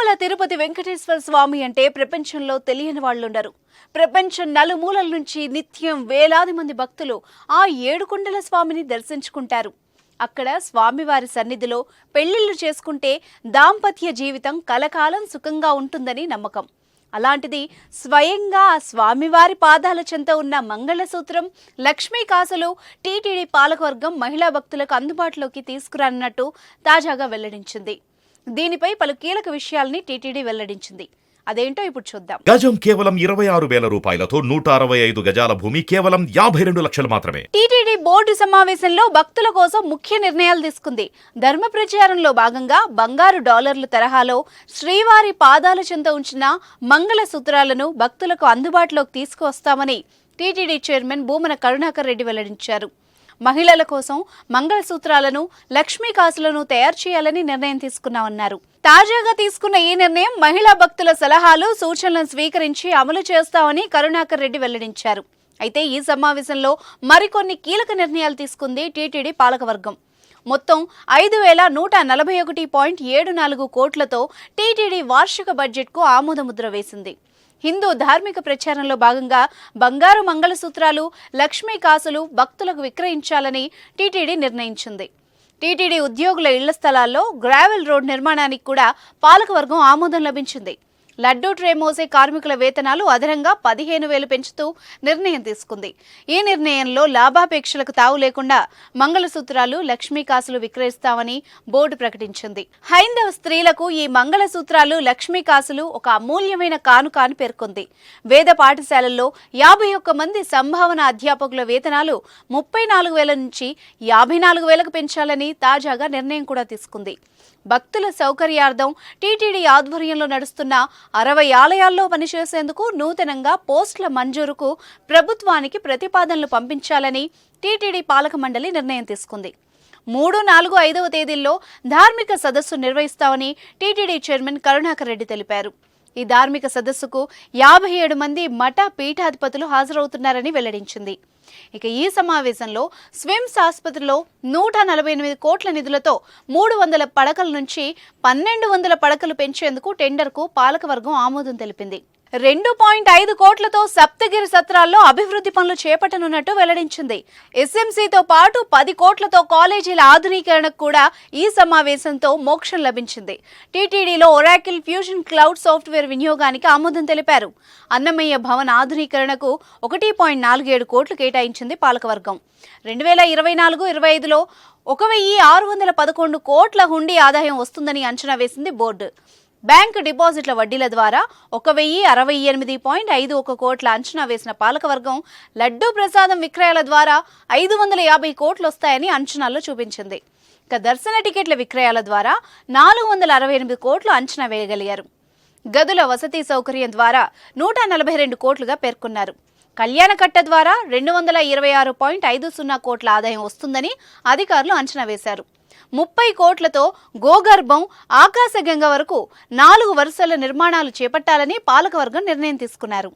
తిరుమల తిరుపతి వెంకటేశ్వర స్వామి అంటే ప్రపంచంలో తెలియని వాళ్ళుండరు. ప్రపంచం నలుమూలల నుంచి నిత్యం వేలాది మంది భక్తులు ఆ ఏడుకొండల స్వామిని దర్శించుకుంటారు. అక్కడ స్వామివారి సన్నిధిలో పెళ్లిళ్లు చేసుకుంటే దాంపత్య జీవితం కలకాలం సుఖంగా ఉంటుందని నమ్మకం. అలాంటిది స్వయంగా ఆ స్వామివారి పాదాల చెంత ఉన్న మంగళసూత్రం, లక్ష్మీ కాసులు టీటీడీ పాలకవర్గం మహిళా భక్తులకు అందుబాటులోకి తీసుకురానున్నట్టు తాజాగా వెల్లడించింది. దీనిపై పలు కీలక విషయాల్ని టీటీడీ వెల్లడించింది. అదేంటో ఇప్పుడు చూద్దాం. గజం కేవలం 26,000 రూపాయలతో 165 గజాల భూమి కేవలం 52 లక్షలు మాత్రమే. టీటీడీ బోర్డు సమావేశంలో భక్తుల కోసం ముఖ్య నిర్ణయాలు తీసుకుంది. ధర్మ ప్రచారంలో భాగంగా బంగారు డాలర్ల తరహాలో శ్రీవారి పాదాల చెంత ఉంచిన మంగళ సూత్రాలను భక్తులకు అందుబాటులోకి తీసుకువస్తామని టీటీడీ చైర్మన్ భూమన కరుణాకర్ రెడ్డి వెల్లడించారు. మహిళల కోసం మంగళసూత్రాలను, లక్ష్మీ కాసులను తయారు చేయాలని నిర్ణయం తీసుకున్నామన్నారు. తాజాగా తీసుకున్న ఈ నిర్ణయం మహిళా భక్తుల సలహాలు, సూచనలను స్వీకరించి అమలు చేస్తామని కరుణాకర్ రెడ్డి వెల్లడించారు. అయితే ఈ సమావేశంలో మరికొన్ని కీలక నిర్ణయాలు తీసుకుంది టీటీడీ పాలకవర్గం. మొత్తం 5,141.74 కోట్లతో టీటీడీ వార్షిక బడ్జెట్కు ఆమోదముద్ర వేసింది. హిందూ ధార్మిక ప్రచారంలో భాగంగా బంగారు మంగళసూత్రాలు, లక్ష్మీ కాసులు భక్తులకు విక్రయించాలని టీటీడీ నిర్ణయించింది. టీటీడీ ఉద్యోగుల ఇళ్ల స్థలాల్లో గ్రావెల్ రోడ్ నిర్మాణానికి కూడా పాలకవర్గం ఆమోదం లభించింది. లడ్డూ ట్రే మోసే కార్మికుల వేతనాలు అదనంగా 15,000 పెంచుతూ నిర్ణయం తీసుకుంది. ఈ నిర్ణయంలో లాభాపేక్షలకు తావు లేకుండా మంగళసూత్రాలు, లక్ష్మీ కాసులు విక్రయిస్తామని బోర్డు ప్రకటించింది. హైందవ స్త్రీలకు ఈ మంగళసూత్రాలు, లక్ష్మీ కాసులు ఒక అమూల్యమైన కానుక అని పేర్కొంది. వేద పాఠశాలల్లో 51 మంది సంభావన అధ్యాపకుల వేతనాలు 34,000 నుంచి 54,000కు పెంచాలని తాజాగా నిర్ణయం కూడా తీసుకుంది. భక్తుల సౌకర్యార్థం టీటీడీ ఆధ్వర్యంలో నడుస్తున్న 60 ఆలయాల్లో పనిచేసేందుకు నూతనంగా పోస్టుల మంజూరుకు ప్రభుత్వానికి ప్రతిపాదనలు పంపించాలని టీటీడీ పాలక మండలి నిర్ణయం తీసుకుంది. 3, 4, 5వ తేదీల్లో ధార్మిక సదస్సు నిర్వహిస్తామని టీటీడీ చైర్మన్ కరుణాకర్ రెడ్డి తెలిపారు. ఈ ధార్మిక సదస్సుకు 57 మంది మఠ పీఠాధిపతులు హాజరవుతున్నారని వెల్లడించింది. ఇక ఈ సమావేశంలో స్విమ్స్ ఆసుపత్రిలో 148 కోట్ల నిధులతో 300 పడకల నుంచి 1,200 పడకలు పెంచేందుకు టెండర్కు పాలకవర్గం ఆమోదం తెలిపింది. 2.5 కోట్లతో సప్తగిరి సత్రాల్లో అభివృద్ధి పనులు చేపట్టనున్నట్టు వెల్లడించింది. ఎస్ఎంసీతో పాటు 10 కోట్లతో కాలేజీల ఆధునీకరణకు కూడా ఈ సమావేశంతో మోక్షం లభించింది. టీటీడీలో ఒరాకిల్ ఫ్యూజన్ క్లౌడ్ సాఫ్ట్వేర్ వినియోగానికి ఆమోదం తెలిపారు. అన్నమయ్య భవన్ ఆధునీకరణకు 1.47 కోట్లు కేటాయించింది పాలకవర్గం. 2024-25లో 1,611 కోట్ల హుండీ ఆదాయం వస్తుందని అంచనా వేసింది బోర్డు. బ్యాంకు డిపాజిట్ల వడ్డీల ద్వారా 1,068.51 కోట్ల అంచనా వేసిన పాలకవర్గం లడ్డూ ప్రసాదం విక్రయాల ద్వారా 550 కోట్లు వస్తాయని అంచనాల్లో చూపించింది. ఇక దర్శన టికెట్ల విక్రయాల ద్వారా 468 కోట్లు అంచనా వేయగలిగారు. గదుల వసతి సౌకర్యం ద్వారా 142 కోట్లుగా పేర్కొన్నారు. కళ్యాణకట్ట ద్వారా 226.50 కోట్ల ఆదాయం వస్తుందని అధికారులు అంచనా వేశారు. 30 కోట్లతో గోగర్భం, ఆకాశగంగ వరకు 4 వరుసల నిర్మాణాలు చేపట్టాలని పాలకవర్గం నిర్ణయం తీసుకున్నారు.